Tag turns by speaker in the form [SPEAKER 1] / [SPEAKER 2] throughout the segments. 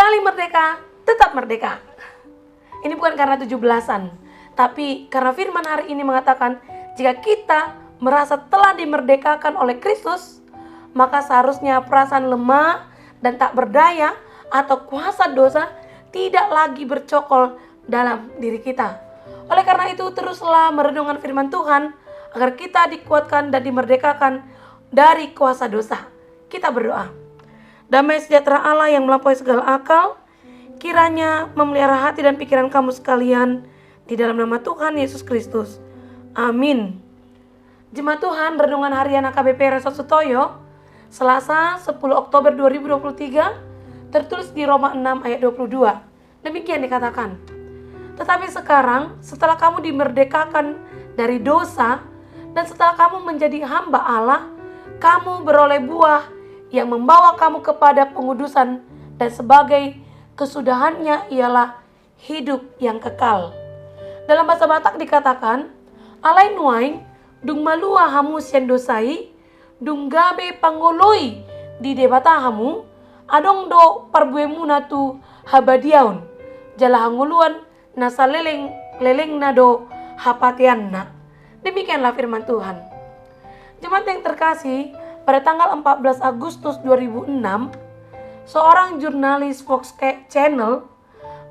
[SPEAKER 1] Sekali merdeka, tetap merdeka. Ini bukan karena 17-an, tapi karena firman hari ini mengatakan jika kita merasa telah dimerdekakan oleh Kristus, maka seharusnya perasaan lemah dan tak berdaya atau kuasa dosa tidak lagi bercokol dalam diri kita. Oleh karena itu, teruslah merenungkan firman Tuhan agar kita dikuatkan dan dimerdekakan dari kuasa dosa. Kita berdoa. Damai sejahtera Allah yang melampaui segala akal, kiranya memelihara hati dan pikiran kamu sekalian di dalam nama Tuhan Yesus Kristus. Amin. Jemaat Tuhan, renungan harian AKBP Resort Sutoyo, Selasa 10 Oktober 2023, tertulis di Roma 6 ayat 22. Demikian dikatakan, tetapi sekarang setelah kamu dimerdekakan dari dosa dan setelah kamu menjadi hamba Allah, kamu beroleh buah yang membawa kamu kepada pengudusan dan sebagai kesudahannya ialah hidup yang kekal. Dalam bahasa Batak dikatakan, alai nuaing dung malua hamu sian dosai dung gabe pangoloi di debata hamu adong do parbuemu natu habadiaun jala hanguluan nasa leleng nado hapatianna. Demikianlah firman Tuhan. Jemaat yang terkasih, pada tanggal 14 Agustus 2006, seorang jurnalis Fox Channel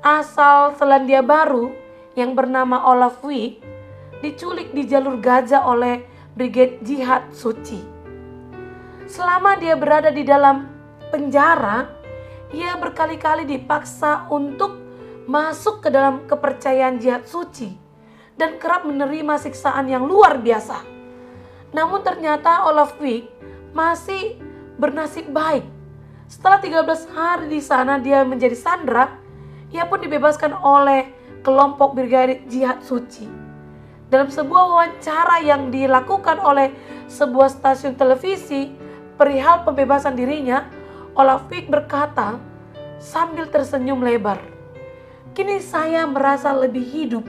[SPEAKER 1] asal Selandia Baru yang bernama Olaf Wiik diculik di jalur Gaza oleh Brigade Jihad Suci. Selama dia berada di dalam penjara, ia berkali-kali dipaksa untuk masuk ke dalam kepercayaan jihad suci dan kerap menerima siksaan yang luar biasa. Namun ternyata Olaf Wiik masih bernasib baik. Setelah 13 hari di sana dia menjadi sandera, ia pun dibebaskan oleh kelompok Brigade Jihad Suci. Dalam sebuah wawancara yang dilakukan oleh sebuah stasiun televisi perihal pembebasan dirinya, Olaf Wiik berkata sambil tersenyum lebar, "Kini saya merasa lebih hidup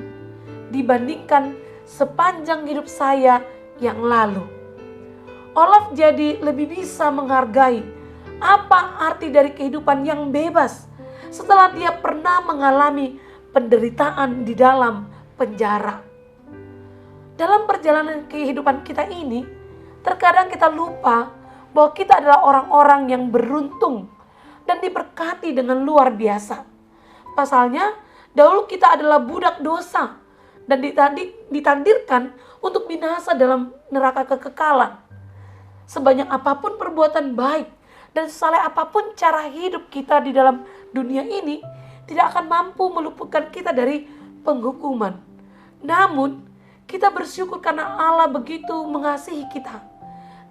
[SPEAKER 1] dibandingkan sepanjang hidup saya yang lalu." Olaf jadi lebih bisa menghargai apa arti dari kehidupan yang bebas setelah dia pernah mengalami penderitaan di dalam penjara. Dalam perjalanan kehidupan kita ini, terkadang kita lupa bahwa kita adalah orang-orang yang beruntung dan diberkati dengan luar biasa. Pasalnya, dahulu kita adalah budak dosa dan ditakdirkan untuk binasa dalam neraka kekekalan. Sebanyak apapun perbuatan baik dan sesaleh apapun cara hidup kita di dalam dunia ini, tidak akan mampu meluputkan kita dari penghukuman. Namun, kita bersyukur karena Allah begitu mengasihi kita.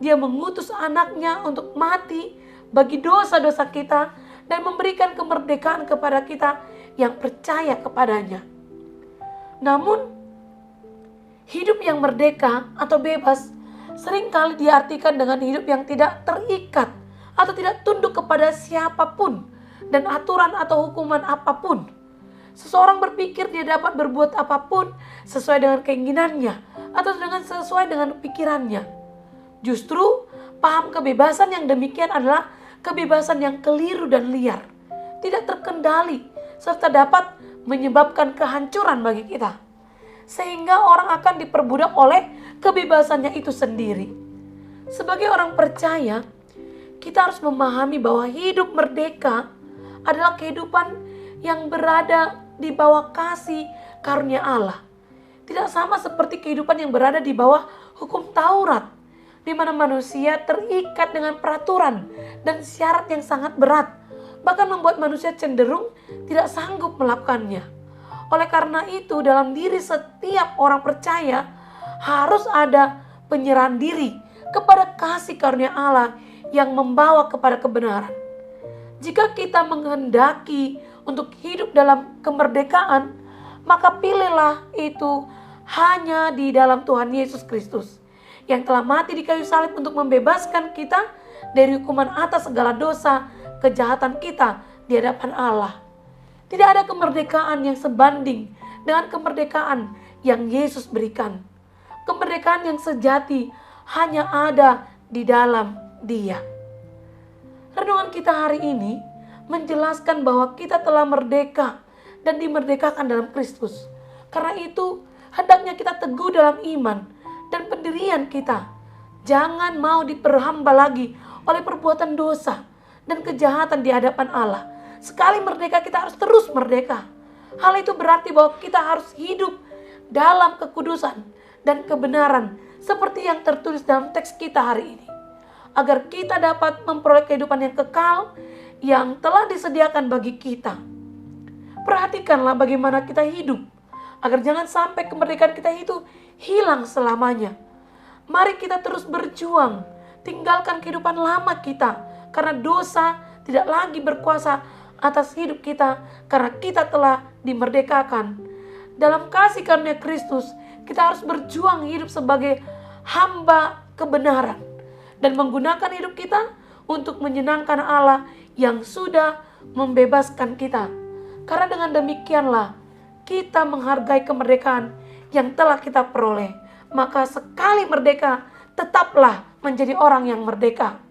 [SPEAKER 1] Dia mengutus anaknya untuk mati bagi dosa-dosa kita dan memberikan kemerdekaan kepada kita yang percaya kepadanya. Namun, hidup yang merdeka atau bebas seringkali diartikan dengan hidup yang tidak terikat atau tidak tunduk kepada siapapun dan aturan atau hukuman apapun. Seseorang berpikir dia dapat berbuat apapun sesuai dengan keinginannya atau sesuai dengan pikirannya. Justru paham kebebasan yang demikian adalah kebebasan yang keliru dan liar, tidak terkendali, serta dapat menyebabkan kehancuran bagi kita. Sehingga orang akan diperbudak oleh kebebasannya itu sendiri. Sebagai orang percaya, kita harus memahami bahwa hidup merdeka adalah kehidupan yang berada di bawah kasih karunia Allah. Tidak sama seperti kehidupan yang berada di bawah hukum Taurat, di mana manusia terikat dengan peraturan dan syarat yang sangat berat, bahkan membuat manusia cenderung tidak sanggup melakukannya. Oleh karena itu, dalam diri setiap orang percaya harus ada penyerahan diri kepada kasih karunia Allah yang membawa kepada kebenaran. Jika kita menghendaki untuk hidup dalam kemerdekaan, maka pilihlah itu hanya di dalam Tuhan Yesus Kristus yang telah mati di kayu salib untuk membebaskan kita dari hukuman atas segala dosa kejahatan kita di hadapan Allah. Tidak ada kemerdekaan yang sebanding dengan kemerdekaan yang Yesus berikan. Kemerdekaan yang sejati hanya ada di dalam Dia. Renungan kita hari ini menjelaskan bahwa kita telah merdeka dan dimerdekakan dalam Kristus. Karena itu, hendaknya kita teguh dalam iman dan pendirian kita. Jangan mau diperhamba lagi oleh perbuatan dosa dan kejahatan di hadapan Allah. Sekali merdeka, kita harus terus merdeka. Hal itu berarti bahwa kita harus hidup dalam kekudusan dan kebenaran seperti yang tertulis dalam teks kita hari ini, agar kita dapat memperoleh kehidupan yang kekal yang telah disediakan bagi kita. Perhatikanlah bagaimana kita hidup, agar jangan sampai kemerdekaan kita itu hilang selamanya. Mari kita terus berjuang, tinggalkan kehidupan lama kita, karena dosa tidak lagi berkuasa atas hidup kita, karena kita telah dimerdekakan. Dalam kasih karunia Kristus, kita harus berjuang hidup sebagai hamba kebenaran dan menggunakan hidup kita untuk menyenangkan Allah yang sudah membebaskan kita. Karena dengan demikianlah kita menghargai kemerdekaan yang telah kita peroleh. Maka sekali merdeka, tetaplah menjadi orang yang merdeka.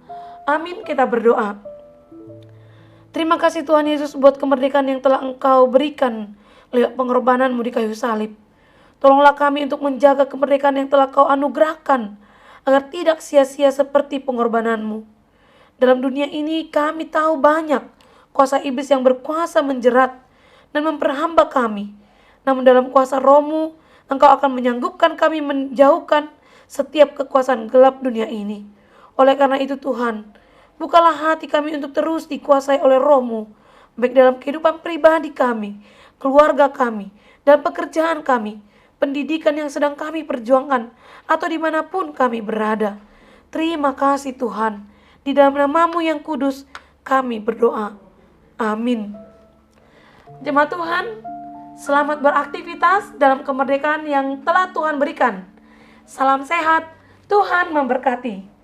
[SPEAKER 1] Amin, kita berdoa. Terima kasih Tuhan Yesus buat kemerdekaan yang telah Engkau berikan lewat pengorbananmu di kayu salib. Tolonglah kami untuk menjaga kemerdekaan yang telah Kau anugerahkan, agar tidak sia-sia seperti pengorbananmu. Dalam dunia ini kami tahu banyak kuasa iblis yang berkuasa menjerat dan memperhamba kami. Namun dalam kuasa Roh-Mu, Engkau akan menyanggupkan kami menjauhkan setiap kekuasaan gelap dunia ini. Oleh karena itu Tuhan, bukalah hati kami untuk terus dikuasai oleh Roh-Mu, baik dalam kehidupan pribadi kami, keluarga kami, dan pekerjaan kami, pendidikan yang sedang kami perjuangkan, atau dimanapun kami berada. Terima kasih Tuhan. Di dalam nama-Mu yang kudus kami berdoa. Amin. Jemaat Tuhan, selamat beraktivitas dalam kemerdekaan yang telah Tuhan berikan. Salam sehat, Tuhan memberkati.